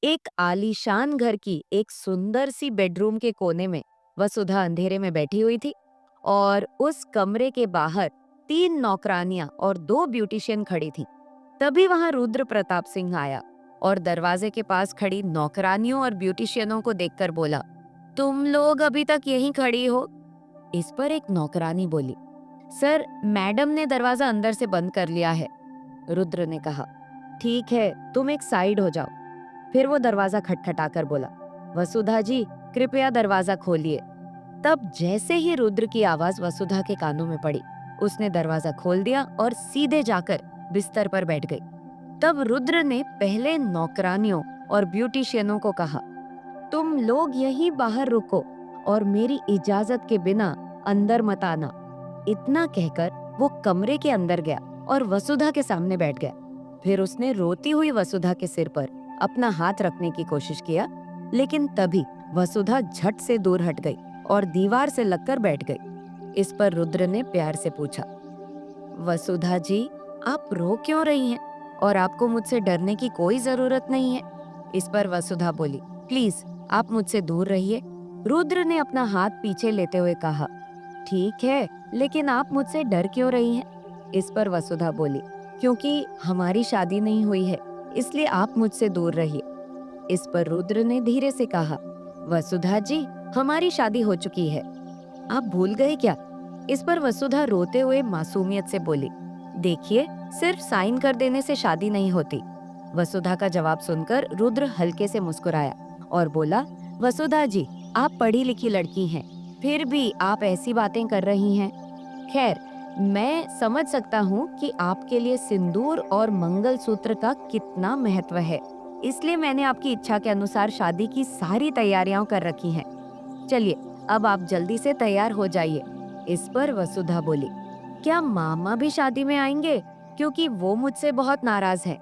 एक आलीशान घर की एक सुंदर सी बेडरूम के कोने में वसुधा अंधेरे में बैठी हुई थी और उस कमरे के बाहर 3 नौकरानियां और 2 ब्यूटिशियन खड़ी थीं। तभी वहां रुद्र प्रताप सिंह आया और दरवाजे के पास खड़ी नौकरानियों और ब्यूटिशियनों को देखकर बोला, तुम लोग अभी तक यहीं खड़ी हो? इस पर एक नौकरानी बोली, सर, मैडम ने दरवाजा अंदर से बंद कर लिया है। रुद्र ने कहा, ठीक है, तुम एक साइड हो जाओ। फिर वो दरवाजा खटखटाकर बोला, वसुधा जी, कृपया दरवाजा खोलिए। तब जैसे ही रुद्र की आवाज वसुधा के कानों में पड़ी, उसने दरवाजा खोल दिया और सीधे जाकर बिस्तर पर बैठ गई। तब रुद्र ने पहले नौकरानियों और ब्यूटिशियनों को कहा, तुम लोग यहीं बाहर रुको और मेरी इजाजत के बिना अंदर मत आना। इतना कहकर वो कमरे के अंदर गया और वसुधा के सामने बैठ गया। फिर उसने रोती हुई वसुधा के सिर पर अपना हाथ रखने की कोशिश किया, लेकिन तभी वसुधा झट से दूर हट गई और दीवार से लगकर बैठ गई। इस पर रुद्र ने प्यार से पूछा, वसुधा जी, आप रो क्यों रही हैं? और आपको मुझसे डरने की कोई जरूरत नहीं है। इस पर वसुधा बोली, प्लीज आप मुझसे दूर रहिए। रुद्र ने अपना हाथ पीछे लेते हुए कहा, ठीक है, लेकिन आप मुझसे डर क्यों रही हैं? इस पर वसुधा बोली, क्योंकि हमारी शादी नहीं हुई है, इसलिए आप मुझसे दूर रहिए। इस पर रुद्र ने धीरे से कहा, वसुधा जी, हमारी शादी हो चुकी है, आप भूल गए क्या? इस पर वसुधा रोते हुए मासूमियत से बोली, देखिए, सिर्फ साइन कर देने से शादी नहीं होती। वसुधा का जवाब सुनकर रुद्र हल्के से मुस्कुराया और बोला, वसुधा जी, आप पढ़ी लिखी लड़की हैं, फिर भी आप ऐसी बातें कर रही हैं। खैर, मैं समझ सकता हूँ कि आपके लिए सिंदूर और मंगलसूत्र का कितना महत्व है, इसलिए मैंने आपकी इच्छा के अनुसार शादी की सारी तैयारियां कर रखी हैं। चलिए, अब आप जल्दी से तैयार हो जाइए। इस पर वसुधा बोली, क्या मामा भी शादी में आएंगे? क्योंकि वो मुझसे बहुत नाराज हैं।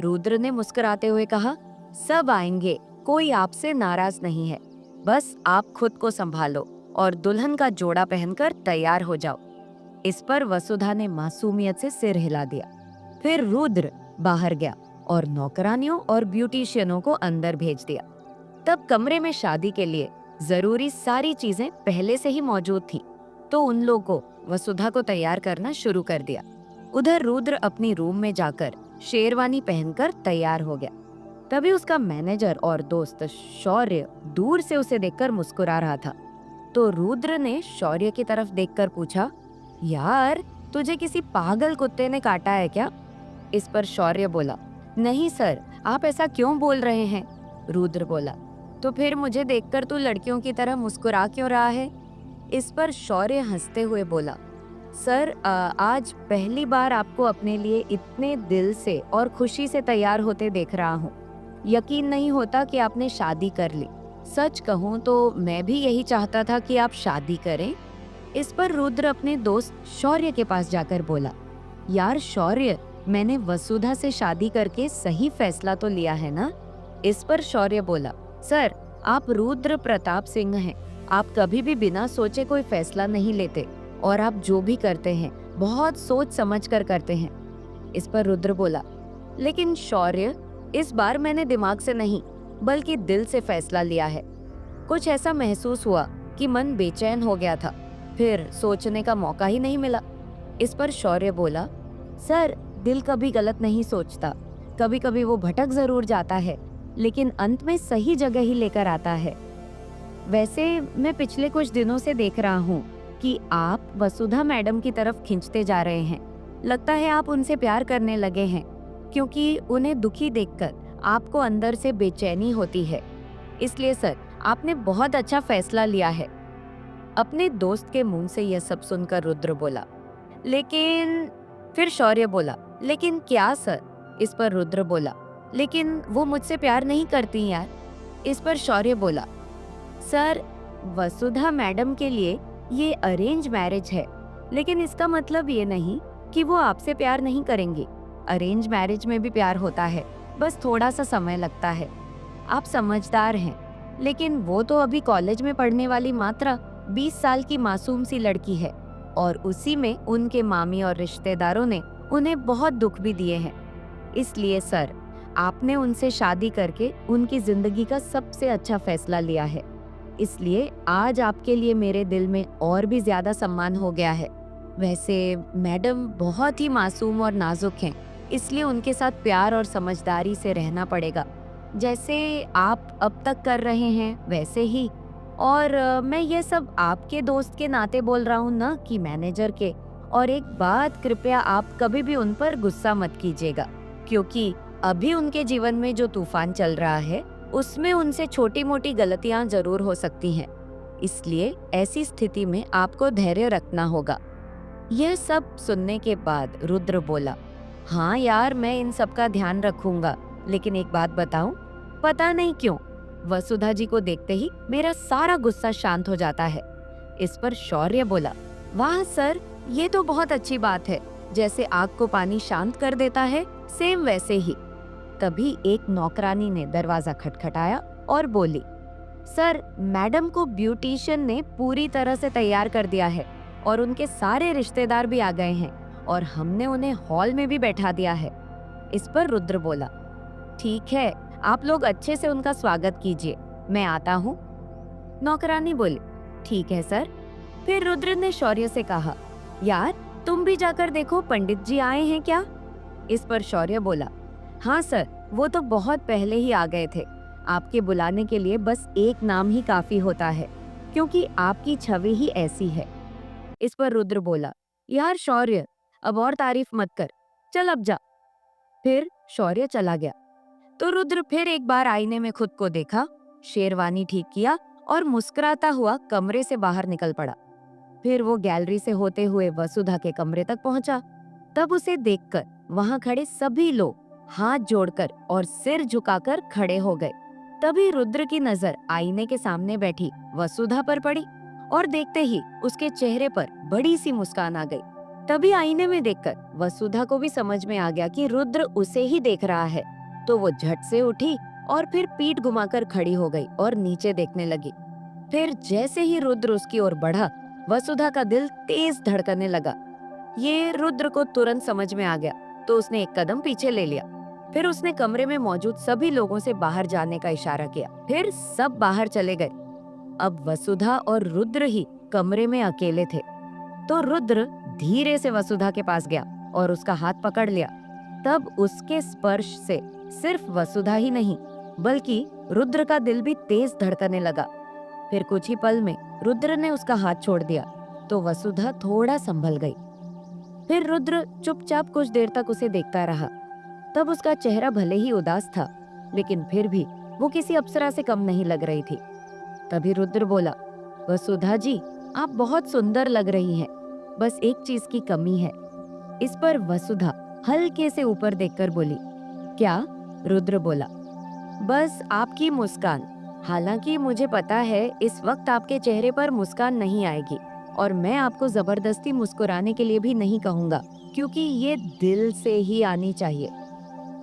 रुद्र ने मुस्कुराते हुए कहा, सब आएंगे, कोई आपसे नाराज नहीं है। बस आप खुद को संभालो और दुल्हन का जोड़ा पहनकर तैयार हो जाओ। इस पर वसुधा ने मासूमियत से सिर हिला दिया। फिर रुद्र बाहर गया और नौकरानियों और ब्यूटिशियनों को अंदर भेज दिया। तब कमरे में शादी के लिए जरूरी सारी चीजें पहले से ही मौजूद थी, तो उन लोगों को वसुधा को तैयार करना शुरू कर दिया। उधर रुद्र अपनी रूम में जाकर शेरवानी पहनकर तैयार हो गया। तभी उसका मैनेजर और दोस्त शौर्य दूर से उसे देखकर मुस्कुरा रहा था। तो रुद्र ने शौर्य की तरफ देखकर पूछा, यार, तुझे किसी पागल कुत्ते ने काटा है क्या? इस पर शौर्य बोला, नहीं सर, आप ऐसा क्यों बोल रहे हैं? रुद्र बोला, तो फिर मुझे देखकर तू लड़कियों की तरह मुस्कुरा क्यों रहा है? इस पर शौर्य हंसते हुए बोला, सर, आज पहली बार आपको अपने लिए इतने दिल से और खुशी से तैयार होते देख रहा हूँ। यकीन नहीं होता कि आपने शादी कर ली। सच कहूँ तो मैं भी यही चाहता था कि आप शादी करें। इस पर रुद्र अपने दोस्त शौर्य के पास जाकर बोला, यार शौर्य, मैंने वसुधा से शादी करके सही फैसला तो लिया है ना? इस पर शौर्य बोला, सर, आप रुद्र प्रताप सिंह हैं, आप कभी भी बिना सोचे कोई फैसला नहीं लेते और आप जो भी करते हैं बहुत सोच समझ कर करते हैं। इस पर रुद्र बोला, लेकिन शौर्य, इस बार मैंने दिमाग से नहीं बल्कि दिल से फैसला लिया है। कुछ ऐसा महसूस हुआ कि मन बेचैन हो गया था, फिर सोचने का मौका ही नहीं मिला। इस पर शौर्य बोला, सर, दिल कभी गलत नहीं सोचता, कभी कभी वो भटक जरूर जाता है, लेकिन अंत में सही जगह ही लेकर आता है। वैसे मैं पिछले कुछ दिनों से देख रहा हूँ कि आप वसुधा मैडम की तरफ खिंचते जा रहे हैं। लगता है आप उनसे प्यार करने लगे हैं, क्योंकि उन्हें दुखी देखकर आपको अंदर से बेचैनी होती है। इसलिए सर, आपने बहुत अच्छा फैसला लिया है। अपने दोस्त के मुंह से यह सब सुनकर रुद्र बोला, लेकिन फिर शौर्य बोला, लेकिन क्या सर? इस पर रुद्र बोला, लेकिन वो मुझसे प्यार नहीं करती यार। इस पर शौर्य बोला, सर, वसुधा मैडम के लिए ये अरेंज मैरिज है, लेकिन इसका मतलब ये नहीं कि वो आपसे प्यार नहीं करेंगी। अरेंज मैरिज में भी प्यार होता है, बस थोड़ा सा समय लगता है। आप समझदार हैं, लेकिन वो तो अभी कॉलेज में पढ़ने वाली मात्र 20 साल की मासूम सी लड़की है और उसी में उनके मामी और रिश्तेदारों ने उन्हें बहुत दुख भी दिए हैं। इसलिए सर, आपने उनसे शादी करके उनकी जिंदगी का सबसे अच्छा फैसला लिया है, इसलिए आज आपके लिए मेरे दिल में और भी ज्यादा सम्मान हो गया है। वैसे मैडम बहुत ही मासूम और नाजुक हैं, इसलिए उनके साथ प्यार और समझदारी से रहना पड़ेगा, जैसे आप अब तक कर रहे हैं वैसे ही। और मैं ये सब आपके दोस्त के नाते बोल रहा हूँ ना कि मैनेजर के। और एक बात, कृपया आप कभी भी उन पर गुस्सा मत कीजिएगा, क्योंकि अभी उनके जीवन में जो तूफान चल रहा है उसमें उनसे छोटी मोटी गलतियां जरूर हो सकती हैं, इसलिए ऐसी स्थिति में आपको धैर्य रखना होगा। यह सब सुनने के बाद रुद्र बोला, हाँ यार, मैं इन सब का ध्यान रखूंगा, लेकिन एक बात बताऊं, पता नहीं क्यों वसुधा जी को देखते ही मेरा सारा गुस्सा शांत हो जाता है। इस पर शौर्य बोला, वाह सर, ये तो बहुत अच्छी बात है, जैसे आग को पानी शांत कर देता है, सेम वैसे ही। तभी एक नौकरानी ने दरवाजा खटखटाया और बोली, सर, मैडम को ब्यूटिशियन ने पूरी तरह से तैयार कर दिया है और उनके सारे रिश्तेदार भी आ गए हैं और हमने उन्हें हॉल में भी बैठा दिया है। इस पर रुद्र बोला, ठीक है, आप लोग अच्छे से उनका स्वागत कीजिए, मैं आता हूँ। नौकरानी बोली, ठीक है सर। फिर रुद्र ने शौर्य से कहा, यार तुम भी जाकर देखो पंडित जी आए हैं क्या। इस पर शौर्य बोला, हाँ सर, वो तो बहुत पहले ही आ गए थे, आपके बुलाने के लिए बस एक नाम ही काफी होता है, क्योंकि आपकी छवि ही ऐसी है। इस पर रुद्र बोला, यार शौर्य, अब और तारीफ मत कर, चल अब जा। फिर शौर्य चला गया तो रुद्र फिर एक बार आईने में खुद को देखा, शेरवानी ठीक किया और मुस्कुराता हुआ कमरे से बाहर निकल पड़ा। फिर वो गैलरी से होते हुए वसुधा के कमरे तक पहुंचा। तब उसे देखकर वहां खड़े सभी लोग हाथ जोड़कर और सिर झुकाकर खड़े हो गए। तभी रुद्र की नजर आईने के सामने बैठी वसुधा पर पड़ी और देखते ही उसके चेहरे पर बड़ी सी मुस्कान आ गई। तभी आईने में देखकर वसुधा को भी समझ में आ गया कि रुद्र उसे ही देख रहा है, तो वो झट से उठी और फिर पीठ घुमाकर खड़ी हो गई और नीचे देखने लगी। फिर जैसे ही रुद्र उसकी ओर बढ़ा, वसुधा का दिल तेज धड़कने लगा। ये रुद्र को तुरंत समझ में आ गया, तो उसने एक कदम पीछे ले लिया। फिर उसने कमरे में मौजूद सभी लोगों से बाहर जाने का इशारा किया। फिर सब बाहर चले गए। अब वसुधा और रुद्र ही कमरे में अकेले थे। तो रुद्र धीरे से वसुधा के पास गया और उसका हाथ पकड़ लिया। तब उसके स्पर्श से सिर्फ वसुधा ही नहीं, बल्कि रुद्र का दिल भी तेज धड़कने लगा। फिर कुछ ही पल में रुद्र ने उसका हाथ छोड़ दिया तो वसुधा थोड़ा संभल गई। फिर रुद्र चुपचाप कुछ देर तक उसे देखता रहा। तब उसका चेहरा भले ही उदास था, लेकिन फिर भी वो किसी अप्सरा से कम नहीं लग रही थी। तभी रुद्र बोला, वसुधा जी, आप बहुत सुंदर लग रही हैं, बस एक चीज की कमी है। इस पर वसुधा हल्के से ऊपर देखकर बोली, क्या? रुद्र बोला, बस आपकी मुस्कान। हालांकि मुझे पता है इस वक्त आपके चेहरे पर मुस्कान नहीं आएगी, और मैं आपको जबरदस्ती मुस्कुराने के लिए भी नहीं कहूंगा, क्योंकि ये दिल से ही आनी चाहिए।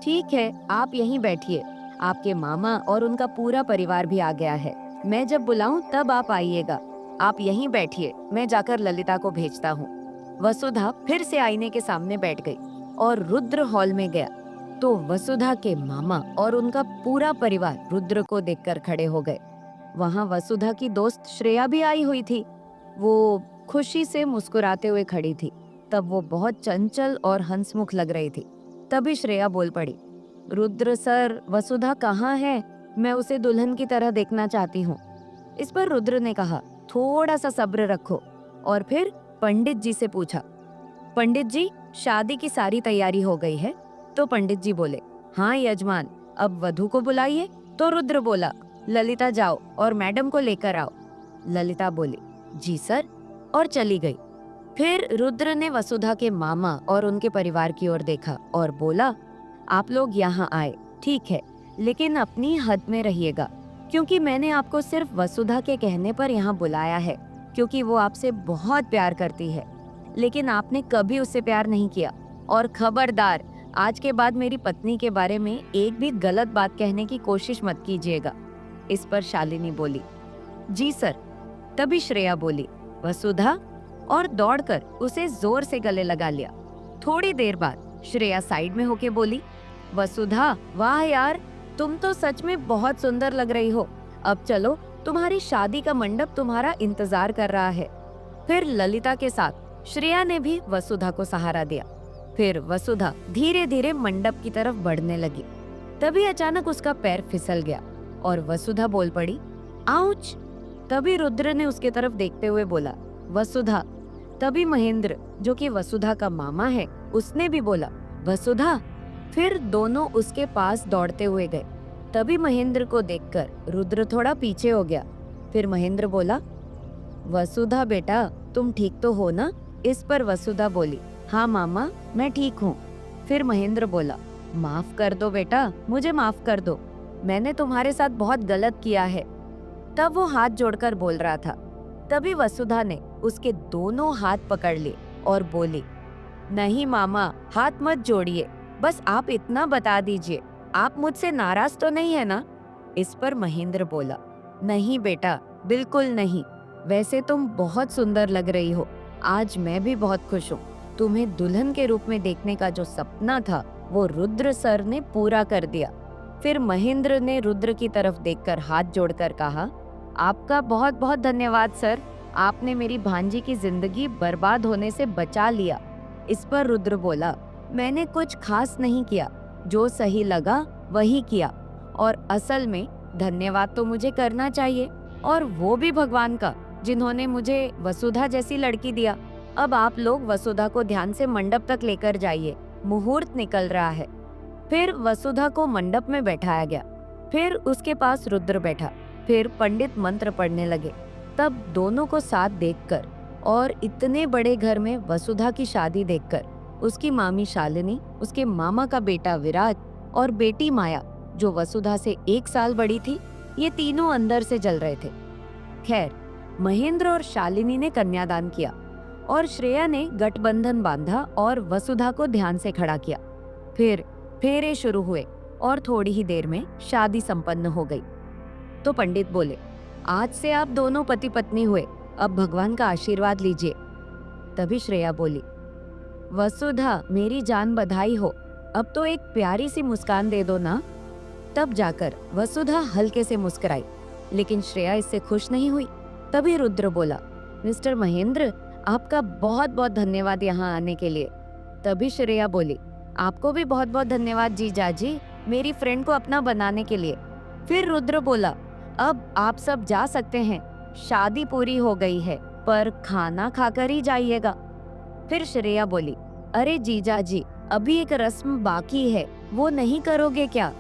ठीक है, आप यहीं बैठिए, आपके मामा और उनका पूरा परिवार भी आ गया है। मैं जब बुलाऊं तब आप आइएगा। आप यहीं बैठिए, मैं जाकर ललिता को भेजता हूँ। वसुधा फिर से आईने के सामने बैठ गई और रुद्र हॉल में गया तो वसुधा के मामा और उनका पूरा परिवार रुद्र को देखकर खड़े हो गए। वहां वसुधा की दोस्त श्रेया भी आई हुई थी। वो खुशी से मुस्कुराते हुए खड़ी थी। तब वो बहुत चंचल और हंसमुख लग रही थी। तभी श्रेया बोल पड़ी, रुद्र सर, वसुधा कहाँ है? मैं उसे दुल्हन की तरह देखना चाहती हूँ। इस पर रुद्र ने कहा, थोड़ा सा सब्र रखो, और फिर पंडित जी से पूछा, पंडित जी, शादी की सारी तैयारी हो गई है? तो पंडित जी बोले, हाँ यजमान, अब वधू को बुलाइए। तो रुद्र बोला, ललिता जाओ और मैडम को लेकर आओ। ललिता बोली, जी सर, और चली गई। फिर रुद्र ने वसुधा के मामा और उनके परिवार की ओर देखा और बोला, आप लोग यहाँ आए, ठीक है, लेकिन अपनी हद में रहिएगा, क्योंकि मैंने आपको सिर्फ वसुधा के कहने पर यहाँ बुलाया है, क्योंकि वो आपसे बहुत प्यार करती है, लेकिन आपने कभी उससे प्यार नहीं किया। और खबरदार, आज के बाद मेरी पत्नी के बारे में एक भी गलत बात कहने की कोशिश मत कीजिएगा। इस पर शालिनी बोली, जी सर। तभी श्रेया बोली, वसुधा, और दौड़कर उसे जोर से गले लगा लिया। थोड़ी देर बाद श्रेया साइड में होके बोली, वसुधा, वाह यार, तुम तो सच में बहुत सुंदर लग रही हो। अब चलो, तुम्हारी शादी का मंडप तुम्हारा इंतजार कर रहा है। फिर ललिता के साथ श्रेया ने भी वसुधा को सहारा दिया। फिर वसुधा धीरे धीरे मंडप की तरफ बढ़ने लगी। तभी अचानक उसका पैर फिसल गया और वसुधा बोल पड़ी, आउच। तभी रुद्र ने उसके तरफ देखते हुए बोला, वसुधा। तभी महेंद्र, जो कि वसुधा का मामा है, उसने भी बोला, वसुधा। फिर दोनों उसके पास दौड़ते हुए गए। तभी महेंद्र को देखकर रुद्र थोड़ा पीछे हो गया। फिर महेंद्र बोला, वसुधा बेटा, तुम ठीक तो हो ना? इस पर वसुधा बोली, हाँ मामा, मैं ठीक हूँ। फिर महेंद्र बोला, माफ कर दो बेटा, मुझे माफ कर दो, मैंने तुम्हारे साथ बहुत गलत किया है। तब वो हाथ जोड़कर बोल रहा था। तभी वसुधा ने उसके दोनों हाथ पकड़ लिए और बोली, नहीं मामा, हाथ मत जोड़िए, बस आप इतना बता दीजिए, आप मुझसे नाराज तो नहीं है ना? इस पर महेंद्र बोला, नहीं बेटा, बिल्कुल नहीं। वैसे तुम बहुत सुंदर लग रही हो। आज मैं भी बहुत खुश हूँ। तुम्हें दुल्हन के रूप में देखने का जो सपना था, वो रुद्र सर ने पूरा कर दिया। फिर महेंद्र ने रुद्र की तरफ देखकर हाथ जोड़कर कहा, आपका बहुत बहुत धन्यवाद सर, आपने मेरी भांजी की जिंदगी बर्बाद होने से बचा लिया। इस पर रुद्र बोला, मैंने कुछ खास नहीं किया, जो सही लगा वही किया, और असल में धन्यवाद तो मुझे करना चाहिए, और वो भी भगवान का, जिन्होंने मुझे वसुधा जैसी लड़की दिया। अब आप लोग वसुधा को ध्यान से मंडप तक लेकर जाइए, मुहूर्त निकल रहा है। फिर वसुधा को मंडप में बैठाया गया। फिर उसके पास रुद्र बैठा। फिर पंडित मंत्र पढ़ने लगे। तब दोनों को साथ देखकर और इतने बड़े घर में वसुधा की शादी देखकर उसकी मामी शालिनी, उसके मामा का बेटा विराज और बेटी माया, जो वसुधा से 1 साल बड़ी थी, ये तीनों अंदर से जल रहे थे। खैर, महेंद्र और शालिनी ने कन्यादान किया और श्रेया ने गठबंधन बांधा और वसुधा को ध्यान से खड़ा किया। फिर फेरे शुरू हुए और थोड़ी ही देर में शादी संपन्न हो गई। तो पंडित बोले, आज से आप दोनों पति पत्नी हुए, अब भगवान का आशीर्वाद लीजिए। तभी श्रेया बोली, वसुधा मेरी जान बधाई हो, अब तो एक प्यारी सी मुस्कान दे दो ना। तब जाकर वसुधा हल्के से मुस्कुराई, लेकिन श्रेया इससे खुश नहीं हुई। तभी रुद्र बोला, मिस्टर महेंद्र, आपका बहुत बहुत धन्यवाद यहाँ आने के लिए। तभी श्रेया बोली, आपको भी बहुत बहुत धन्यवाद जीजाजी, मेरी फ्रेंड को अपना बनाने के लिए। फिर रुद्र बोला, अब आप सब जा सकते हैं, शादी पूरी हो गई है, पर खाना खाकर ही जाइएगा। फिर श्रेया बोली, अरे जीजाजी, अभी एक रस्म बाकी है, वो नहीं करोगे क्या?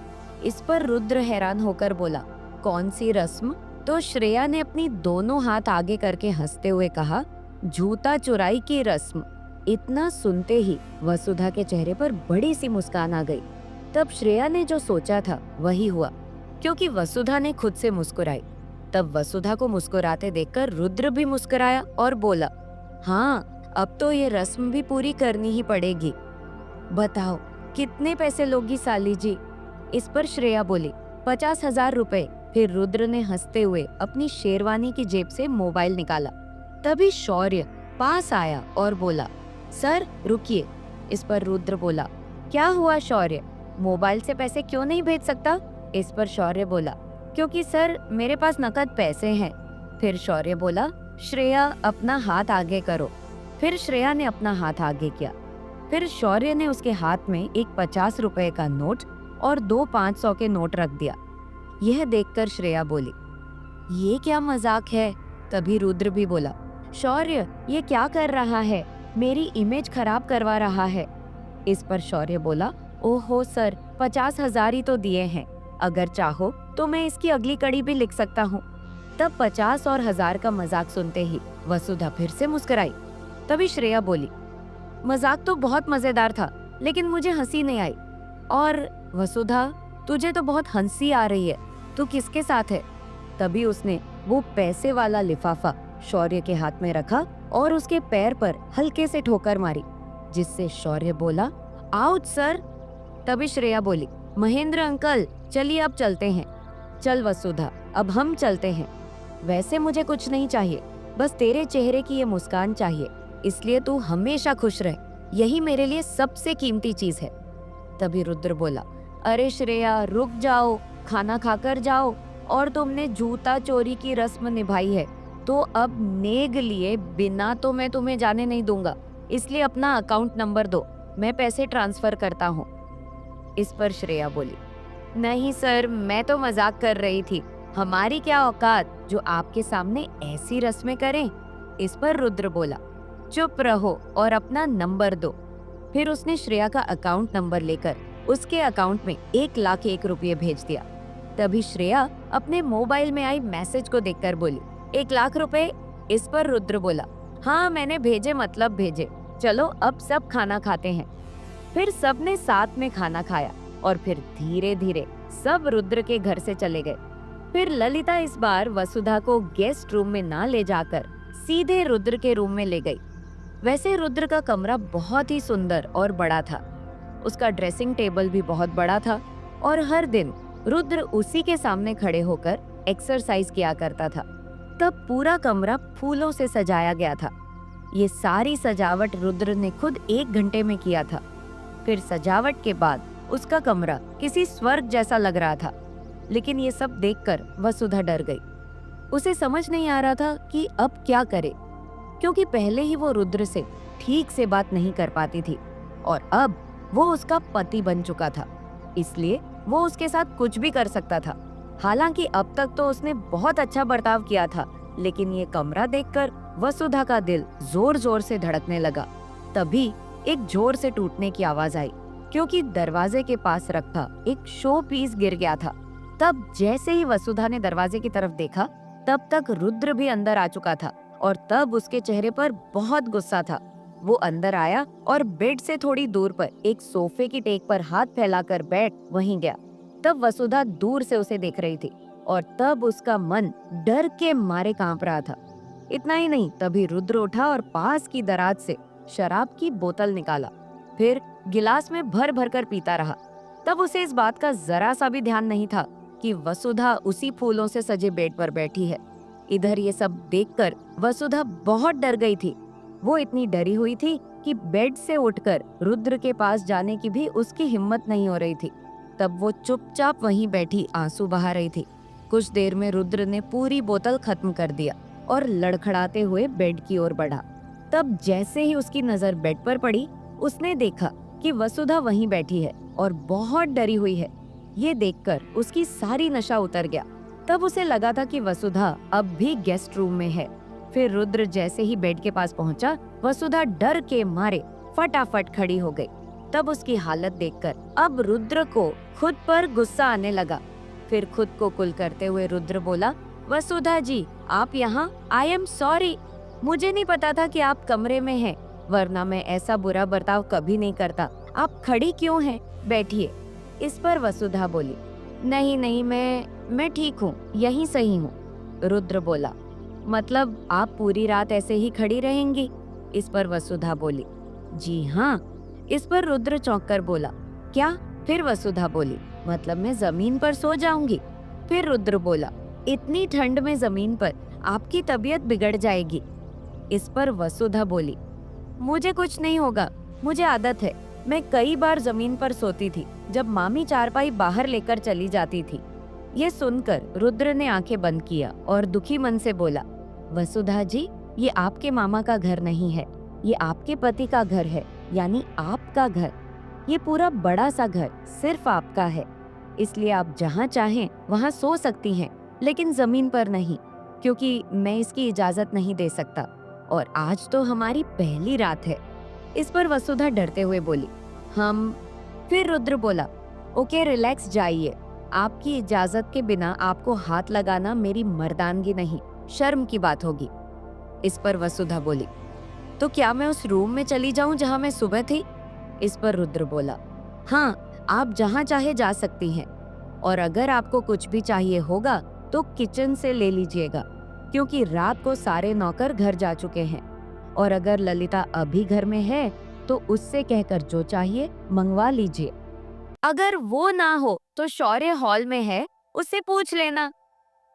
इस पर रुद्र हैरान होकर बोला, कौन सी रस्म? तो श्रेया ने अपनी दोनों हाथ आगे करके हंसते हुए कहा, जूता चुराई की रस्म। इतना सुनते ही वसुधा के चेहरे पर बड़ी सी मुस्कान आ गई। तब श्रेया ने जो सोचा था वही हुआ, क्योंकि वसुधा ने खुद से मुस्कुराई। तब वसुधा को मुस्कुराते देखकर रुद्र भी मुस्कुराया और बोला, हाँ, अब तो ये रस्म भी पूरी करनी ही पड़ेगी। बताओ कितने पैसे लोगी साली जी? इस पर श्रेया बोली, 50,000 रुपए। फिर रुद्र ने हंसते हुए अपनी शेरवानी की जेब से मोबाइल निकाला। तभी शौर्य पास आया और बोला, सर रुकिए। इस पर रुद्र बोला, क्या हुआ शौर्य, मोबाइल से पैसे क्यों नहीं भेज सकता? इस पर शौर्य बोला, क्योंकि सर मेरे पास नकद पैसे हैं। फिर शौर्य बोला, श्रेया अपना हाथ आगे करो। फिर श्रेया ने अपना हाथ आगे किया। फिर शौर्य ने उसके हाथ में एक 50 रुपए का नोट और 2 500 के नोट रख दिया। यह देखकर श्रेया बोली, ये क्या मजाक है? तभी रुद्र भी बोला, शौर्य ये क्या कर रहा है, मेरी इमेज खराब करवा रहा है। इस पर शौर्य बोला, ओहो सर, 50,000 ही तो दिए हैं, अगर चाहो तो मैं इसकी अगली कड़ी भी लिख सकता हूँ। तब 50 और 1000 का मजाक सुनते ही वसुधा फिर से मुस्कुराई। तभी श्रेया बोली, मजाक तो बहुत मजेदार था, लेकिन मुझे हंसी नहीं आई। और वसुधा, तुझे तो बहुत हंसी आ रही है, तू किसके साथ है? तभी उसने वो पैसे वाला लिफाफा शौर्य के हाथ में रखा और उसके पैर पर हल्के से ठोकर मारी, जिससे शौर्य बोला, आउच सर। तभी श्रेया बोली, महेंद्र अंकल, चलिए अब चलते हैं। चल वसुधा, अब हम चलते हैं। वैसे मुझे कुछ नहीं चाहिए, बस तेरे चेहरे की ये मुस्कान चाहिए, इसलिए तू हमेशा खुश रह, यही मेरे लिए सबसे कीमती चीज है। तभी रुद्र बोला, अरे श्रेया रुक जाओ, खाना खाकर जाओ। और तुमने जूता चोरी की रस्म निभाई है तो अब नेग लिए बिना तो मैं तुम्हें जाने नहीं दूंगा। इसलिए अपना अकाउंट नंबर दो, मैं पैसे ट्रांसफर करता हूँ। इस पर श्रेया बोली, नहीं सर, मैं तो मजाक कर रही थी। हमारी क्या औकात जो आपके सामने ऐसी रस्में करें। इस पर रुद्र बोला, चुप रहो और अपना नंबर दो। फिर उसने श्रेया का अकाउंट नंबर लेकर उसके अकाउंट में 1,01,000 रुपये भेज दिया। तभी श्रेया अपने मोबाइल में आई मैसेज को देखकर बोली, 1,00,000 रुपए। इस पर रुद्र बोला, हाँ मैंने भेजे मतलब भेजे, चलो अब सब खाना खाते हैं। फिर सबने साथ में खाना खाया और फिर धीरे धीरे सब रुद्र के घर से चले गए। फिर ललिता इस बार वसुधा को गेस्ट रूम में ना ले जाकर सीधे रुद्र के रूम में ले गई। वैसे रुद्र का कमरा बहुत ही सुंदर और बड़ा था। उसका ड्रेसिंग टेबल भी बहुत बड़ा था और हर दिन रुद्र उसी के सामने खड़े होकर एक्सरसाइज किया करता था। तब पूरा कमरा फूलों से सजाया गया था। ये सारी सजावट रुद्र ने खुद 1 घंटे में किया था। फिर सजावट के बाद उसका कमरा किसी स्वर्ग जैसा लग रहा था। लेकिन ये सब देखकर वसुधा डर गई। उसे समझ नहीं आ रहा था कि अब क्या करे, क्योंकि पहले ही वो रुद्र से ठीक से बात नहीं कर पाती थी और अब वो उसका पति बन चुका था, इसलिए वो उसके साथ कुछ भी कर सकता था। हालांकि अब तक तो उसने बहुत अच्छा बर्ताव किया था, लेकिन ये कमरा देखकर वसुधा का दिल जोर जोर से धड़कने लगा। तभी एक जोर से टूटने की आवाज आई, क्योंकि दरवाजे के पास रखा एक शो पीस गिर गया था। तब जैसे ही वसुधा ने दरवाजे की तरफ देखा, तब तक रुद्र भी अंदर आ चुका था और तब उसके चेहरे पर बहुत गुस्सा था। वो अंदर आया और बेड से थोड़ी दूर पर एक सोफे की टेक पर हाथ फैलाकर बैठ वहीं गया। तब वसुधा दूर से उसे देख रही थी और तब उसका मन डर के मारे कांप रहा था। इतना ही नहीं, तभी रुद्र उठा और पास की दराज से शराब की बोतल निकाला, फिर गिलास में भर भर कर पीता रहा। तब उसे इस बात का जरा सा भी ध्यान नहीं था कि वसुधा उसी फूलों से सजे बेड पर बैठी है। इधर ये सब देखकर वसुधा बहुत डर गई थी। वो इतनी डरी हुई थी कि बेड से उठकर रुद्र के पास जाने की भी उसकी हिम्मत नहीं हो रही थी। तब वो चुपचाप वहीं बैठी आंसू बहा रही थी। कुछ देर में रुद्र ने पूरी बोतल खत्म कर दिया और लड़खड़ाते हुए बेड की ओर बढ़ा। तब जैसे ही उसकी नजर बेड पर पड़ी, उसने देखा कि वसुधा वहीं बैठी है और बहुत डरी हुई है। ये देखकर उसकी सारी नशा उतर गया। तब उसे लगा था कि वसुधा अब भी गेस्ट रूम में है। फिर रुद्र जैसे ही बेड के पास पहुंचा, वसुधा डर के मारे फटाफट खड़ी हो गई। तब उसकी हालत देखकर अब रुद्र को खुद पर गुस्सा आने लगा। फिर खुद को कुल करते हुए रुद्र बोला, वसुधा जी आप यहाँ? आई एम सॉरी, मुझे नहीं पता था कि आप कमरे में हैं, वरना मैं ऐसा बुरा बर्ताव कभी नहीं करता। आप खड़ी क्यों हैं? बैठिए। इस पर वसुधा बोली, नहीं नहीं, मैं ठीक हूँ, यहीं सही हूँ। रुद्र बोला, मतलब आप पूरी रात ऐसे ही खड़ी रहेंगी? इस पर वसुधा बोली, जी हाँ। इस पर रुद्र चौंक कर बोला, क्या? फिर वसुधा बोली, मतलब मैं जमीन पर सो जाऊंगी? फिर रुद्र बोला, इतनी ठंड में जमीन पर आपकी तबीयत बिगड़ जाएगी। इस पर वसुधा बोली, मुझे कुछ नहीं होगा, मुझे आदत है। मैं कई बार जमीन पर सोती थी जब मामी चारपाई बाहर लेकर चली जाती थी। ये सुनकर रुद्र ने आंखें बंद किया और दुखी मन से बोला, वसुधा जी ये आपके मामा का घर नहीं है, ये आपके पति का घर है, यानी आपका घर। ये पूरा बड़ा सा घर सिर्फ आपका है, इसलिए आप जहाँ चाहें वहाँ सो सकती हैं, लेकिन जमीन पर नहीं, क्योंकि मैं इसकी इजाजत नहीं दे सकता और आज तो हमारी पहली रात है। इस पर वसुधा डरते हुए बोली, हम। फिर रुद्र बोला, ओके रिलैक्स जाइए, आपकी इजाजत के बिना आपको हाथ लगाना मेरी मर्दानगी नहीं, शर्म की बात होगी। इस पर वसुधा बोली, तो क्या मैं उस रूम में चली जाऊं जहां मैं सुबह थी? इस पर रुद्र बोला, हाँ आप जहां चाहे जा सकती हैं, और अगर आपको कुछ भी चाहिए होगा तो किचन से ले लीजिएगा, क्योंकि रात को सारे नौकर घर जा चुके हैं, और अगर ललिता अभी घर में है तो उससे कहकर जो चाहिए मंगवा लीजिए। अगर वो ना हो तो शौर्य हॉल में है, उससे पूछ लेना।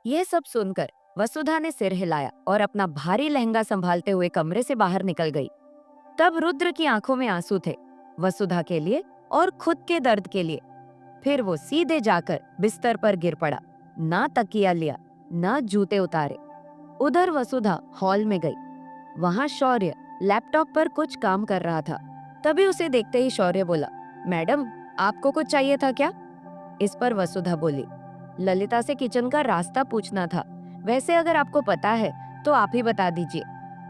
यह सब सुनकर वसुधा ने सिर हिलाया और अपना भारी लहंगा संभालते हुए कमरे से बाहर निकल गई। तब रुद्र की आंखों में आंसू थे, वसुधा के लिए और खुद के दर्द के लिए। फिर वो सीधे जाकर बिस्तर पर गिर पड़ा, ना तकिया लिया, ना जूते उतारे। उधर वसुधा हॉल में गई। वहां शौर्य लैपटॉप पर कुछ काम कर रहा था। तभी उसे देखते ही शौर्य बोला, मैडम, आपको कुछ चाहिए था क्या? इस पर वसुधा बोली, ललिता से किचन का रास्ता पूछना था। वैसे अगर आपको पता है तो आप ही बता दीजिए।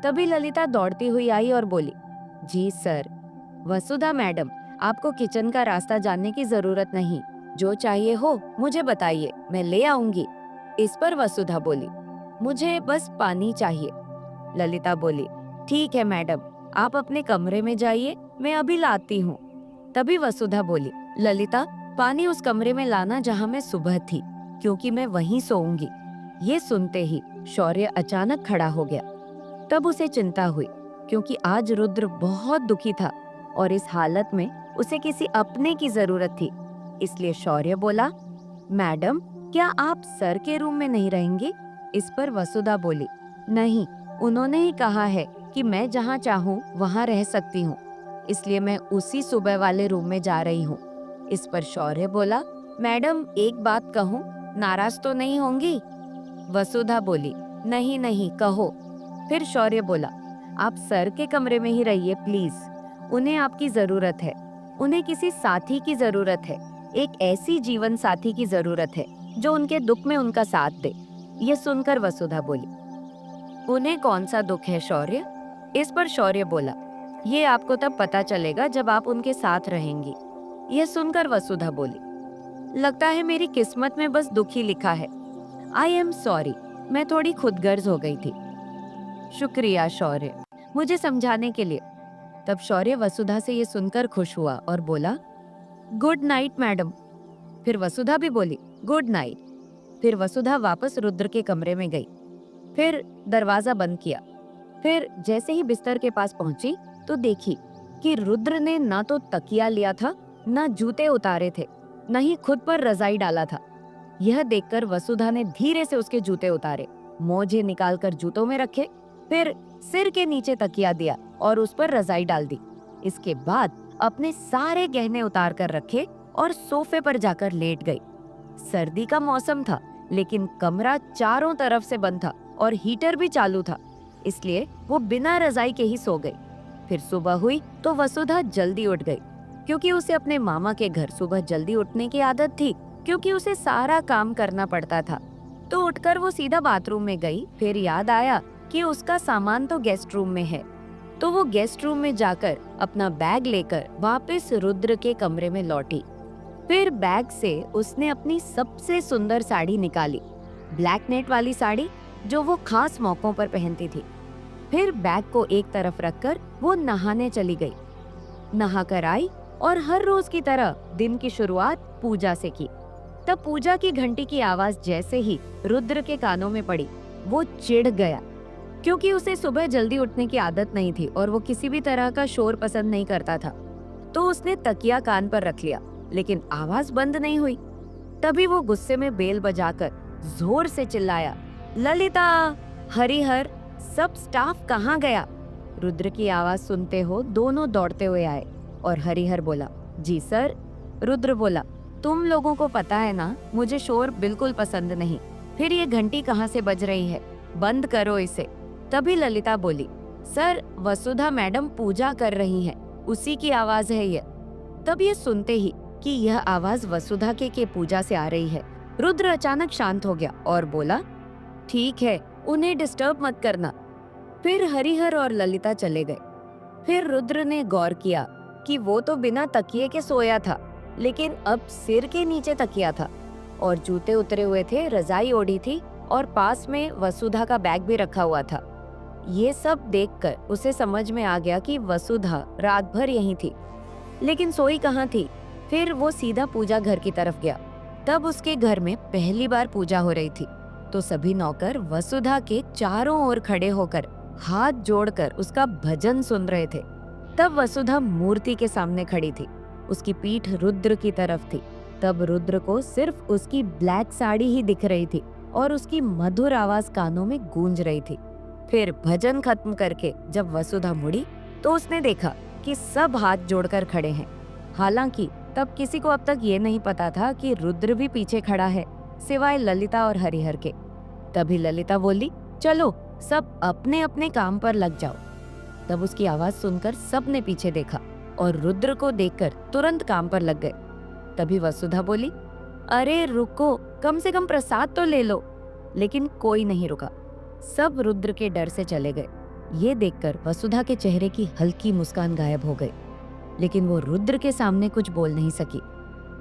तभी ललिता दौड़ती हुई आई और बोली, जी सर। वसुधा मैडम, आपको किचन का रास्ता जानने की जरूरत नहीं। जो चाहिए हो मुझे बताइए, मैं ले आऊंगी। इस पर वसुधा बोली, मुझे बस पानी चाहिए। ललिता बोली, ठीक है मैडम, आप अपने कमरे में जाइए, मैं अभी लाती हूँ। तभी वसुधा बोली, ललिता, पानी उस कमरे में लाना जहाँ मैं सुबह थी, क्योंकि मैं वहीं सोऊंगी। ये सुनते ही शौर्य अचानक खड़ा हो गया। तब उसे चिंता हुई, क्योंकि आज रुद्र बहुत दुखी था और इस हालत में उसे किसी अपने की जरूरत थी। इसलिए शौर्य बोला, मैडम, क्या आप सर के रूम में नहीं रहेंगी? इस पर वसुधा बोली, नहीं, उन्होंने ही कहा है कि मैं जहाँ चाहूँ वहाँ रह सकती हूँ, इसलिए मैं उसी सुबह वाले रूम में जा रही हूँ। इस पर शौर्य बोला, मैडम, एक बात कहूँ, नाराज तो नहीं होंगी? वसुधा बोली, नहीं नहीं, कहो। फिर शौर्य बोला, आप सर के कमरे में ही रहिए प्लीज। उन्हें आपकी जरूरत है, उन्हें किसी साथी की जरूरत है, एक ऐसी जीवन साथी की जरूरत है जो उनके दुख में उनका साथ दे। ये सुनकर वसुधा बोली, उन्हें कौन सा दुख है शौर्य? इस पर शौर्य बोला, ये आपको तब पता चलेगा जब आप उनके साथ रहेंगी। यह सुनकर वसुधा बोली, लगता है मेरी किस्मत में बस दुख ही लिखा है। आई एम सॉरी, मैं थोड़ी खुदगर्ज हो गई थी। शुक्रिया शौर्य, मुझे समझाने के लिए। तब शौर्य वसुधा से ये सुनकर खुश हुआ और बोला, गुड नाइट मैडम। फिर वसुधा भी बोली, गुड नाइट। फिर वसुधा वापस रुद्र के कमरे में गई, फिर दरवाजा बंद किया। फिर जैसे ही बिस्तर के पास पहुंची तो देखी कि रुद्र ने ना तो तकिया लिया था, ना जूते उतारे थे, न ही खुद पर रजाई डाला था। यह देखकर वसुधा ने धीरे से उसके जूते उतारे, मोजे निकालकर जूतों में रखे, फिर सिर के नीचे तकिया दिया और उस पर रजाई डाल दी। इसके बाद अपने सारे गहने उतार कर रखे और सोफे पर जाकर लेट गई। सर्दी का मौसम था, लेकिन कमरा चारों तरफ से बंद था और हीटर भी चालू था, इसलिए वो बिना रजाई के ही सो गई। फिर सुबह हुई तो वसुधा जल्दी उठ गई, क्योंकि उसे अपने मामा के घर सुबह जल्दी उठने की आदत थी, क्योंकि उसे सारा काम करना पड़ता था। तो उठकर वो सीधा बाथरूम में गई। फिर याद आया कि उसका सामान तो गेस्ट रूम में है, तो वो गेस्ट रूम में जाकर अपना बैग लेकर वापस रुद्र के कमरे में लौटी। फिर बैग से उसने अपनी सबसे सुंदर साड़ी निकाली, ब्लैक नेट वाली साड़ी जो वो खास मौकों पर पहनती थी। फिर बैग को एक तरफ रखकर वो नहाने चली गई। नहाकर आई और हर रोज की तरह दिन की शुरुआत पूजा से की। तब पूजा की घंटी की आवाज जैसे ही रुद्र के कानों में पड़ी, वो चिढ़ गया, क्योंकि उसे सुबह जल्दी उठने की आदत नहीं थी और वो किसी भी तरह का शोर पसंद नहीं करता था। तो उसने तकिया कान पर रख लिया, लेकिन आवाज बंद नहीं हुई। तभी वो गुस्से में बेल बजाकर जोर से चिल्लाया, ललिता, हरिहर, सब स्टाफ कहाँ गया? रुद्र की आवाज सुनते हो दोनों दौड़ते हुए आए और हरिहर बोला, जी सर। रुद्र बोला, तुम लोगों को पता है ना, मुझे शोर बिल्कुल पसंद नहीं। फिर ये घंटी कहाँ से बज रही है? बंद करो इसे। तभी ललिता बोली, सर, वसुधा मैडम पूजा कर रही हैं, उसी की आवाज है ये। तब ये सुनते ही कि यह आवाज वसुधा के पूजा से आ रही है, रुद्र अचानक शांत हो गया और बोला, ठीक है, उन्हें डिस्टर्ब मत करना। फिर हरिहर और ललिता चले गए। फिर रुद्र ने गौर किया कि वो तो बिना तकिए के सोया था, लेकिन अब सिर के नीचे तकिया था और जूते उतरे हुए थे, रजाई ओढ़ी थी और पास में वसुधा का बैग भी रखा हुआ था। ये सब देखकर उसे समझ में आ गया कि वसुधा रात भर यहीं थी, लेकिन सोई कहाँ थी। फिर वो सीधा पूजा घर की तरफ गया। तब उसके घर में पहली बार पूजा हो रही थी, तो सभी नौकर वसुधा के चारों ओर खड़े होकर हाथ जोड़कर उसका भजन सुन रहे थे। तब वसुधा मूर्ति के सामने खड़ी थी, उसकी पीठ रुद्र की तरफ थी। तब रुद्र को सिर्फ उसकी ब्लैक साड़ी ही दिख रही थी और उसकी मधुर आवाज कानों में गूंज रही थी। फिर भजन खत्म करके जब वसुधा मुड़ी तो उसने देखा कि सब हाथ जोड़कर खड़े हैं। हालांकि तब किसी को अब तक ये नहीं पता था कि रुद्र भी पीछे खड़ा है, सिवाय ललिता और हरिहर के। तभी ललिता बोली, चलो सब अपने अपने काम पर लग जाओ। तब उसकी आवाज सुनकर सबने पीछे देखा और रुद्र को देखकर तुरंत काम पर लग गए। तभी वसुधा बोली, अरे रुको, कम से कम प्रसाद तो ले लो। लेकिन कोई नहीं रुका, सब रुद्र के डर से चले गए। ये देखकर वसुधा के चेहरे की हल्की मुस्कान गायब हो गई, लेकिन वो रुद्र के सामने कुछ बोल नहीं सकी।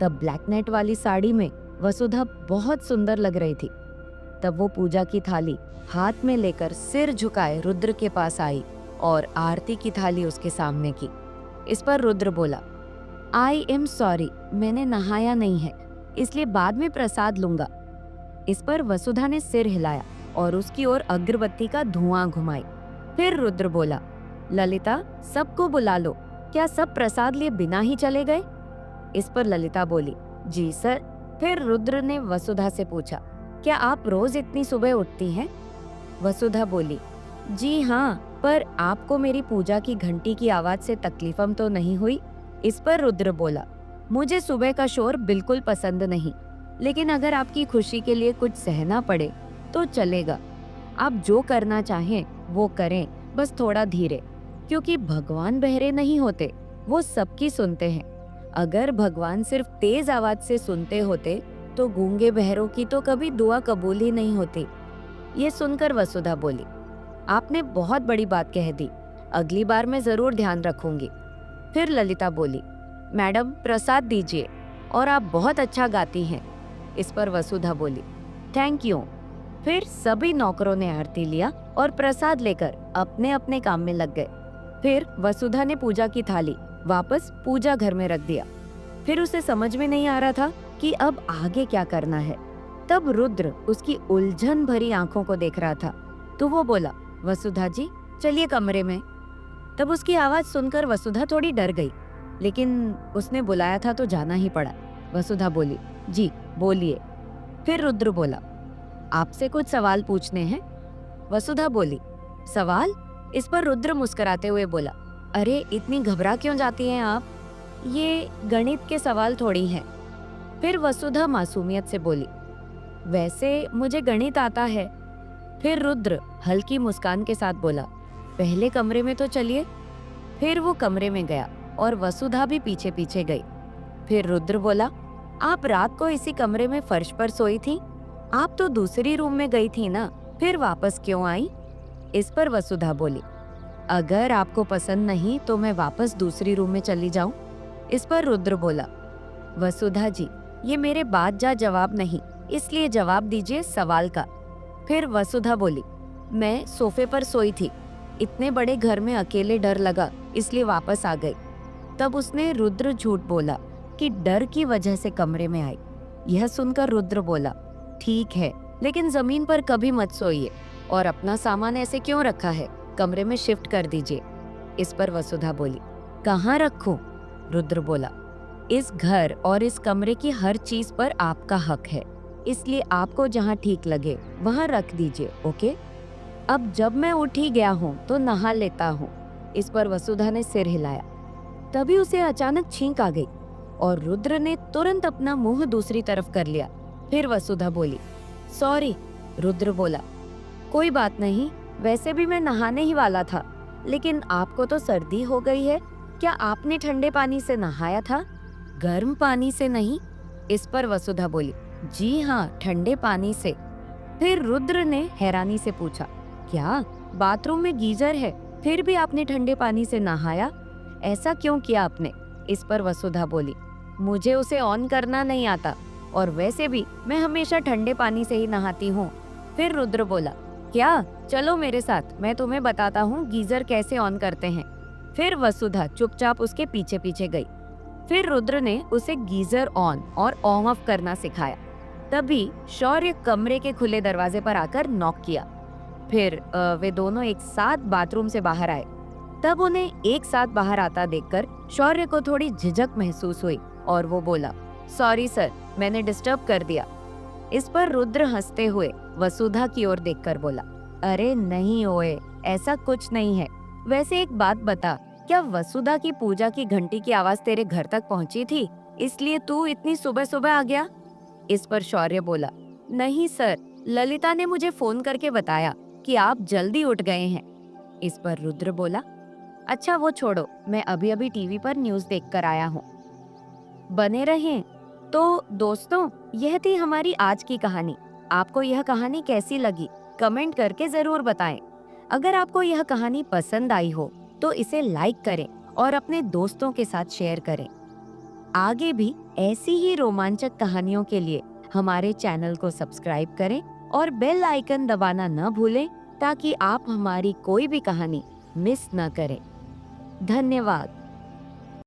तब ब्लैक नेट वाली साड़ी में वसुधा बहुत सुंदर लग रही थी। तब वो पूजा की थाली हाथ में लेकर सिर झुकाए रुद्र के पास आई और आरती की थाली उसके सामने की। इस पर रुद्र बोला, आई एम सॉरी, मैंने नहाया नहीं है, इसलिए बाद में प्रसाद लूंगा। इस पर वसुधा ने सिर हिलाया और उसकी ओर अगरबत्ती का धुआं घुमाई। फिर रुद्र बोला, ललिता सबको बुला लो, क्या सब प्रसाद लिए बिना ही चले गए? इस पर ललिता बोली, जी सर। फिर रुद्र ने वसुधा से पूछा, क्या आप रोज इतनी सुबह उठती हैं? वसुधा बोली, जी हाँ, पर आपको मेरी पूजा की घंटी की आवाज से तकलीफम तो नहीं हुई? इस पर रुद्र बोला, मुझे सुबह का शोर बिल्कुल पसंद नहीं, लेकिन अगर आपकी खुशी के लिए कुछ सहना पड़े तो चलेगा। आप जो करना चाहें वो करें, बस थोड़ा धीरे, क्योंकि भगवान बहरे नहीं होते, वो सबकी सुनते हैं। अगर भगवान सिर्फ तेज आवाज से सुनते होते तो गूंगे बहरों की तो कभी दुआ कबूल ही नहीं होती। ये सुनकर वसुधा बोली, आपने बहुत बड़ी बात कह दी, अगली बार मैं जरूर ध्यान रखूंगी। फिर ललिता बोली, मैडम प्रसाद दीजिए, और आप बहुत अच्छा गाती हैं। इस पर वसुधा बोली, थैंक यू। फिर सभी नौकरों ने आरती लिया और प्रसाद लेकर अपने अपने काम में लग गए। फिर वसुधा ने पूजा की थाली वापस पूजा घर में रख दिया। फिर उसे समझ में नहीं आ रहा था कि अब आगे क्या करना है। तब रुद्र उसकी उलझन भरी आंखों को देख रहा था, तो वो बोला, वसुधा जी चलिए कमरे में। तब उसकी आवाज सुनकर वसुधा थोड़ी डर गई, लेकिन उसने बुलाया था तो जाना ही पड़ा। वसुधा बोली, जी बोलिए। फिर रुद्र बोला, आपसे कुछ सवाल पूछने हैं। वसुधा बोली, सवाल? इस पर रुद्र मुस्कुराते हुए बोला, अरे इतनी घबरा क्यों जाती हैं आप, ये गणित के सवाल थोड़ी हैं। फिर वसुधा मासूमियत से बोली, वैसे मुझे गणित आता है। फिर रुद्र हल्की मुस्कान के साथ बोला, पहले कमरे में तो चलिए। फिर वो कमरे में गया और वसुधा भी पीछे पीछे गई। फिर रुद्र बोला, आप रात को इसी कमरे में फर्श पर सोई थी? आप तो दूसरी रूम में गई थी ना, फिर वापस क्यों आई? इस पर वसुधा बोली, अगर आपको पसंद नहीं तो मैं वापस दूसरी रूम में चली जाऊं। इस पर रुद्र बोला, वसुधा जी ये मेरे बात जा जवाब नहीं, इसलिए जवाब दीजिए सवाल का। फिर वसुधा बोली, मैं सोफे पर सोई थी, इतने बड़े घर में अकेले डर लगा, इसलिए वापस आ गई। तब उसने रुद्र झूठ बोला कि डर की वजह से कमरे में आई। यह सुनकर रुद्र बोला, ठीक है, लेकिन जमीन पर कभी मत सोइए, और अपना सामान ऐसे क्यों रखा है, कमरे में शिफ्ट कर दीजिए। इस पर वसुधा बोली, कहाँ रखूं? रुद्र बोला, इस घर और इस कमरे की हर चीज पर आपका हक है, इसलिए आपको जहाँ ठीक लगे वहाँ रख दीजिए, ओके? अब जब मैं उठ ही गया हूँ तो नहा लेता हूँ। इस पर वसुधा ने सिर हिलाया। तभी उसे अचानक छींक आ गई और रुद्र ने तुरंत अपना मुंह दूसरी तरफ कर लिया। फिर वसुधा बोली, सॉरी। रुद्र बोला, कोई बात नहीं, वैसे भी मैं नहाने ही वाला था, लेकिन आपको तो सर्दी हो गई है, क्या आपने ठंडे पानी से नहाया था, गर्म पानी से नहीं? इस पर वसुधा बोली, जी हाँ, ठंडे पानी से। फिर रुद्र ने हैरानी से पूछा, क्या बाथरूम में गीजर है, फिर भी आपने ठंडे पानी से नहाया, ऐसा क्यों किया आपने? इस पर वसुधा बोली, मुझे उसे ऑन करना नहीं आता, और वैसे भी मैं हमेशा ठंडे पानी से ही नहाती हूँ। फिर रुद्र बोला, क्या, चलो मेरे साथ, मैं तुम्हें बताता हूँ गीजर कैसे ऑन करते हैं। फिर वसुधा चुपचाप उसके पीछे पीछे गई। फिर रुद्र ने उसे गीजर ऑन और ऑफ करना सिखाया। तभी शौर्य कमरे के खुले दरवाजे पर आकर नॉक किया। फिर वे दोनों एक साथ बाथरूम से बाहर आए। तब उन्हें एक साथ बाहर आता देखकर शौर्य को थोड़ी झिझक महसूस हुई और वो बोला, सॉरी सर, मैंने डिस्टर्ब कर दिया। इस पर रुद्र हंसते हुए वसुधा की ओर देखकर बोला, अरे नहीं ओए, ऐसा कुछ नहीं है। वैसे एक बात बता, क्या वसुधा की पूजा की घंटी की आवाज तेरे घर तक पहुंची थी? इसलिए तू इतनी सुबह सुबह आ गया? इस पर शौर्य बोला, नहीं सर, ललिता ने मुझे फोन करके बताया कि आप जल्दी उठ गए हैं। इस पर रुद्र बोला, अच्छा वो छोड़ो, मैं अभी अभी टीवी पर न्यूज़ देखकर आया हूँ। बने रहें। तो दोस्तों, यह थी हमारी आज की कहानी। आपको यह कहानी कैसी लगी? कमेंट करके जरूर बताएं। अगर आपको यह कहानी पसंद आई हो तो इसे लाइक करें और अपने दोस्तों के साथ शेयर करें। आगे भी ऐसी ही रोमांचक कहानियों के लिए हमारे चैनल को सब्सक्राइब करें और बेल आइकन दबाना न भूलें ताकि आप हमारी कोई भी कहानी मिस न करें। धन्यवाद।